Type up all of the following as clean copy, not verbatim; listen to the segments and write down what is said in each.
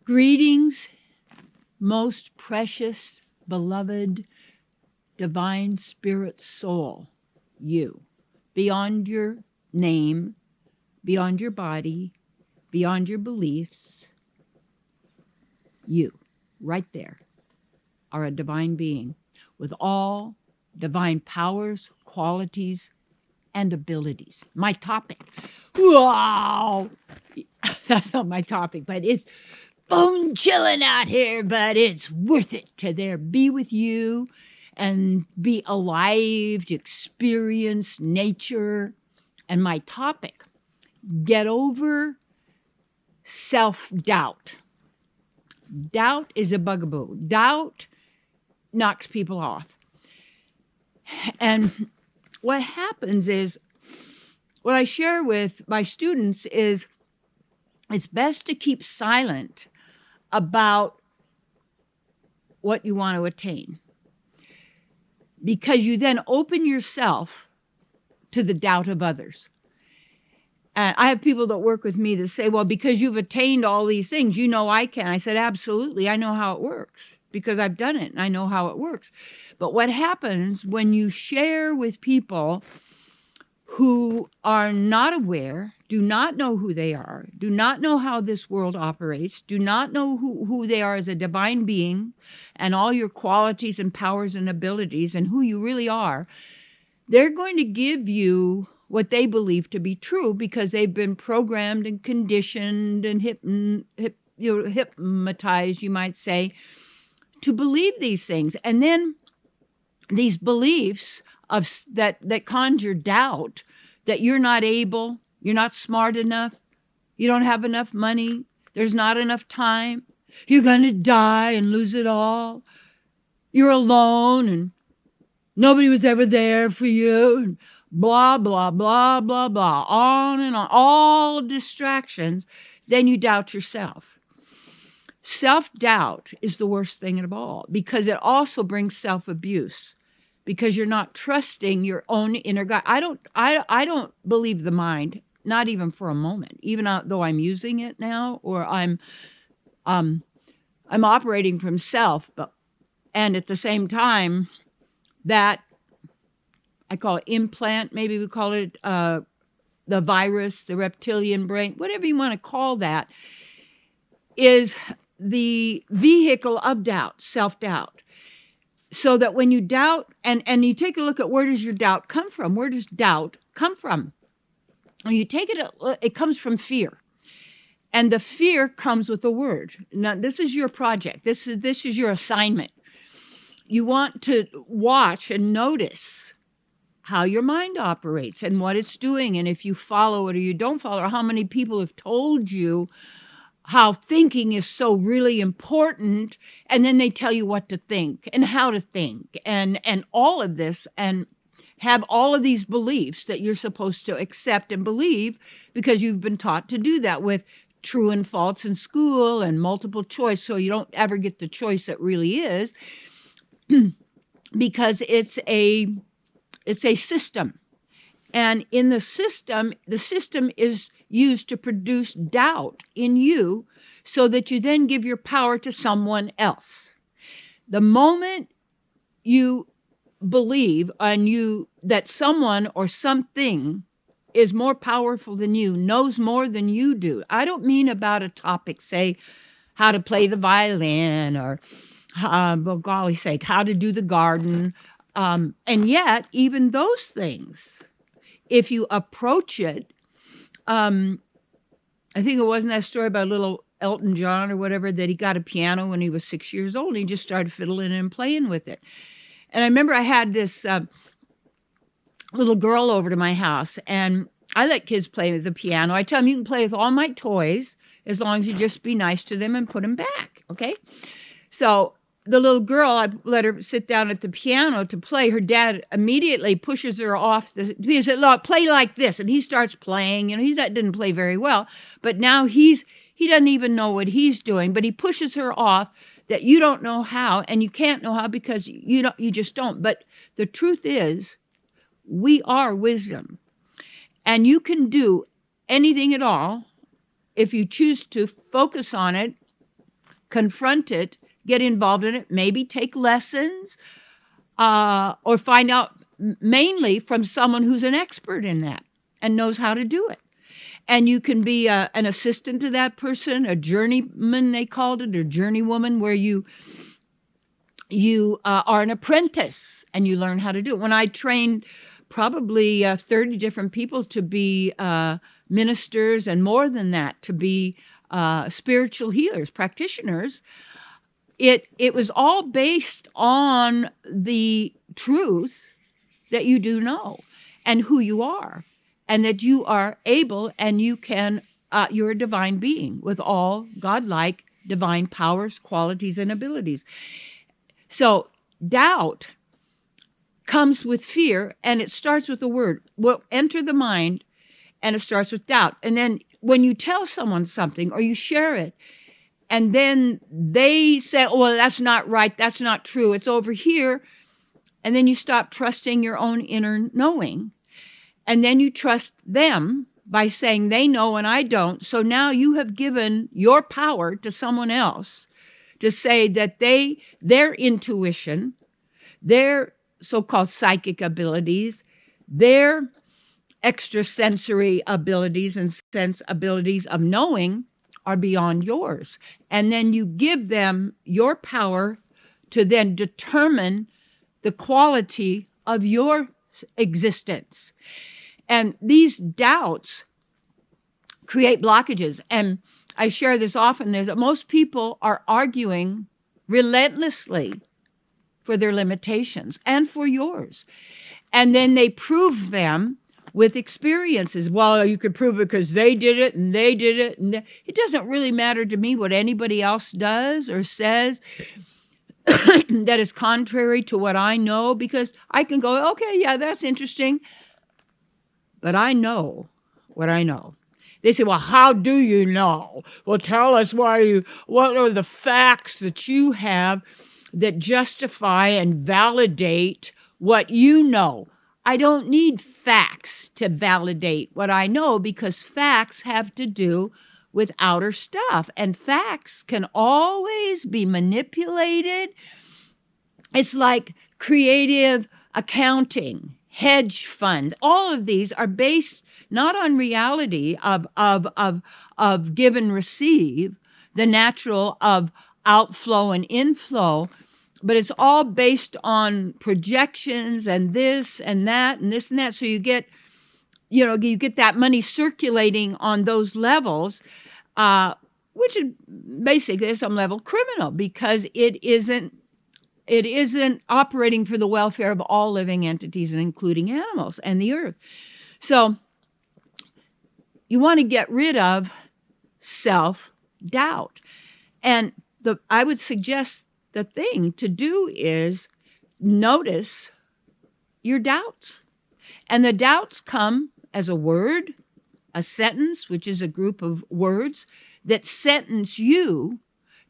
Greetings, most precious, beloved, divine spirit soul, you, beyond your name, beyond your body, beyond your beliefs, you, right there, are a divine being with all divine powers, qualities, and abilities. My topic, wow, that's not my topic, but it's bone chilling out here, but it's worth it to be with you and be alive, to experience nature. And my topic, get over self-doubt. Doubt is a bugaboo. Doubt knocks people off. And what happens is, what I share with my students is, it's best to keep silent about what you want to attain, because you then open yourself to the doubt of others. And I have people that work with me that say, well, because you've attained all these things, you know I can. I said, absolutely, I know how it works because I've done it and I know how it works. But what happens when you share with people who are not aware, do not know who they are, do not know how this world operates, do not know who they are as a divine being and all your qualities and powers and abilities and who you really are, they're going to give you what they believe to be true because they've been programmed and conditioned and hypnotized, you might say, to believe these things. And then these beliefs that conjure doubt that you're not able, you're not smart enough, you don't have enough money, there's not enough time, you're going to die and lose it all, you're alone and nobody was ever there for you, and blah, blah, blah, blah, blah, on and on, all distractions, then you doubt yourself. Self-doubt is the worst thing of all because it also brings self-abuse. Because you're not trusting your own inner guide. I don't believe the mind, not even for a moment, even though I'm using it now, or I'm operating from self, and at the same time, that I call it implant, maybe we call it the virus, the reptilian brain, whatever you want to call that, is the vehicle of doubt, self-doubt. So that when you doubt, and you take a look at where does your doubt come from? Where does doubt come from? When you take it comes from fear. And the fear comes with a word. Now, this is your project. This is your assignment. You want to watch and notice how your mind operates and what it's doing, and if you follow it or you don't follow it, or how many people have told you how thinking is so really important, and then they tell you what to think and how to think and all of this, and have all of these beliefs that you're supposed to accept and believe because you've been taught to do that with true and false in school and multiple choice, so you don't ever get the choice that really is, because it's a system. And in the system is used to produce doubt in you so that you then give your power to someone else. The moment you believe that someone or something is more powerful than you, knows more than you do. I don't mean about a topic, say how to play the violin or, well, golly sake, how to do the garden. And yet, even those things, if you approach it, I think it wasn't that story about little Elton John or whatever, that he got a piano when he was 6 years old and he just started fiddling and playing with it. And I remember I had this little girl over to my house, and I let kids play with the piano. I tell them, you can play with all my toys as long as you just be nice to them and put them back, okay? So the little girl, I let her sit down at the piano to play. Her dad immediately pushes her off. He said, look, play like this. And he starts playing. You know, didn't play very well. But now he doesn't even know what he's doing. But he pushes her off that you don't know how. And you can't know how because you just don't. But the truth is, we are wisdom. And you can do anything at all if you choose to focus on it confront it, get involved in it, maybe take lessons, or find out mainly from someone who's an expert in that and knows how to do it. And you can be an assistant to that person, a journeyman, they called it, or journeywoman, where you are an apprentice and you learn how to do it. When I trained probably 30 different people to be ministers, and more than that, to be spiritual healers, practitioners, it was all based on the truth that you do know and who you are, and that you are able and you can, you're a divine being with all godlike divine powers, qualities, and abilities. So doubt comes with fear, and it starts with a word. Will enter the mind, and it starts with doubt. And then when you tell someone something or you share it, and then they say, oh, well, that's not right, that's not true, it's over here, and then you stop trusting your own inner knowing, and then you trust them by saying they know and I don't. So now you have given your power to someone else to say that their intuition, their so-called psychic abilities, their extrasensory abilities and sense abilities of knowing are beyond yours. And then you give them your power to then determine the quality of your existence. And these doubts create blockages. And I share this often, is that most people are arguing relentlessly for their limitations and for yours. And then they prove them with experiences. Well, you could prove it because they did it and they did it. And it doesn't really matter to me what anybody else does or says that is contrary to what I know, because I can go, okay, yeah, that's interesting, but I know what I know. They say, well, how do you know? Well, tell us what are the facts that you have that justify and validate what you know. I don't need facts to validate what I know, because facts have to do with outer stuff, and facts can always be manipulated. It's like creative accounting, hedge funds. All of these are based not on reality of give and receive, the natural of outflow and inflow, but it's all based on projections and this and that and this and that. So you get that money circulating on those levels, which is basically at some level criminal, because it isn't operating for the welfare of all living entities, and including animals and the earth. So you want to get rid of self-doubt. And I would suggest the thing to do is notice your doubts. And the doubts come as a word, a sentence, which is a group of words that sentence you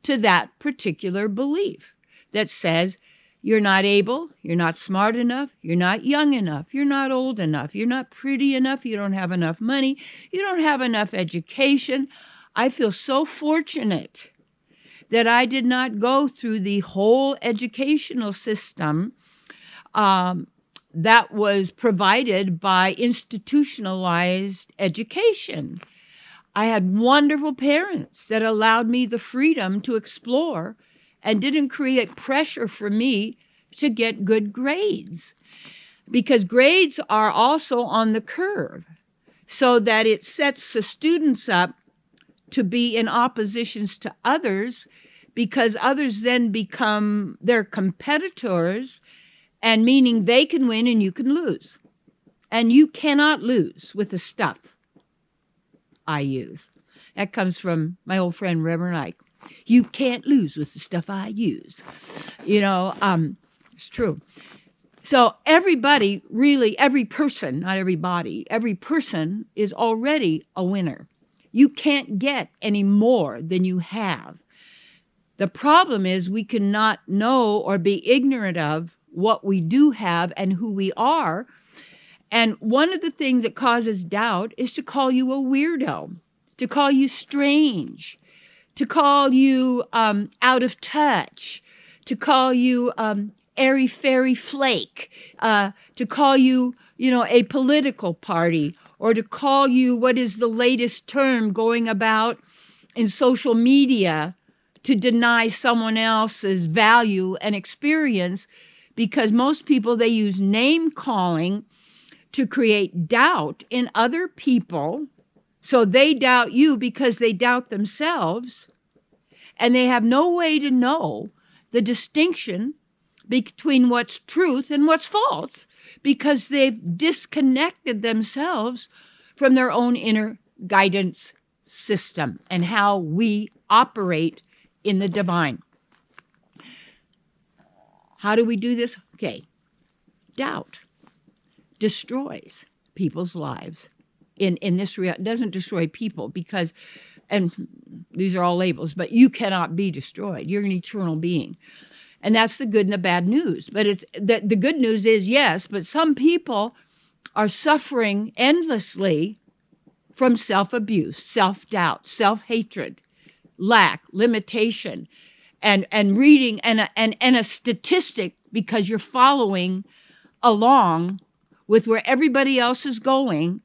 to that particular belief that says you're not able, you're not smart enough, you're not young enough, you're not old enough, you're not pretty enough, you don't have enough money, you don't have enough education. I feel so fortunate that I did not go through the whole educational system that was provided by institutionalized education. I had wonderful parents that allowed me the freedom to explore and didn't create pressure for me to get good grades, because grades are also on the curve, so that it sets the students up to be in oppositions to others, because others then become their competitors, and meaning they can win and you can lose. And you cannot lose with the stuff I use. That comes from my old friend Reverend Ike. You can't lose with the stuff I use. It's true. So everybody, really, every person, not everybody, every person is already a winner. You can't get any more than you have. The problem is we cannot know or be ignorant of what we do have and who we are. And one of the things that causes doubt is to call you a weirdo, to call you strange, to call you out of touch, to call you airy-fairy flake, to call you, a political party, or to call you what is the latest term going about in social media to deny someone else's value and experience, because most people, they use name calling to create doubt in other people. So they doubt you because they doubt themselves, and they have no way to know the distinction between what's truth and what's false, because they've disconnected themselves from their own inner guidance system and how we operate in the divine. How do we do this? Okay. Doubt destroys people's lives. In this reality, it doesn't destroy people because, and these are all labels, but you cannot be destroyed. You're an eternal being. And that's the good and the bad news. But it's the good news is, yes, but some people are suffering endlessly from self-abuse, self-doubt, self-hatred, lack, limitation, and reading and a statistic, because you're following along with where everybody else is going,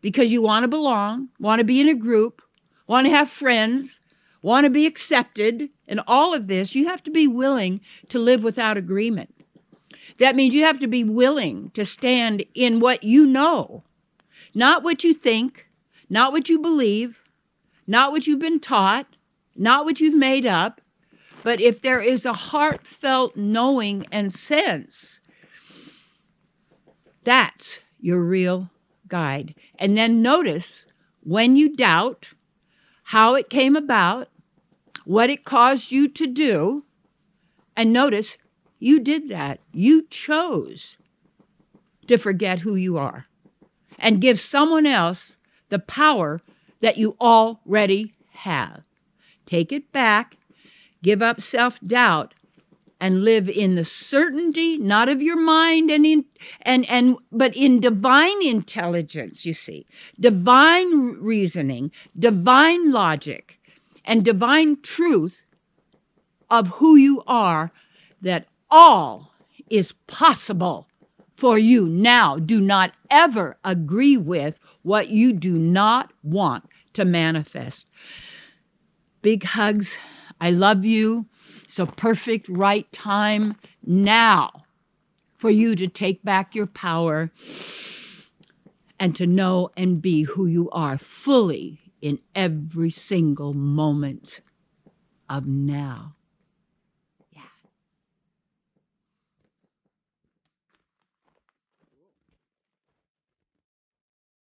because you want to belong, want to be in a group, want to have friends, want to be accepted, and all of this. You have to be willing to live without agreement. That means you have to be willing to stand in what you know, not what you think, not what you believe, not what you've been taught, not what you've made up, but if there is a heartfelt knowing and sense, that's your real guide. And then notice when you doubt how it came about, what it caused you to do, and notice you did that. You chose to forget who you are and give someone else the power that you already have. Take it back, give up self-doubt, and live in the certainty, not of your mind but in divine intelligence, you see, divine reasoning, divine logic, and divine truth of who you are, that all is possible for you. Now, do not ever agree with what you do not want to manifest. Big hugs. I love you. It's a perfect right time now for you to take back your power and to know and be who you are fully in every single moment of now.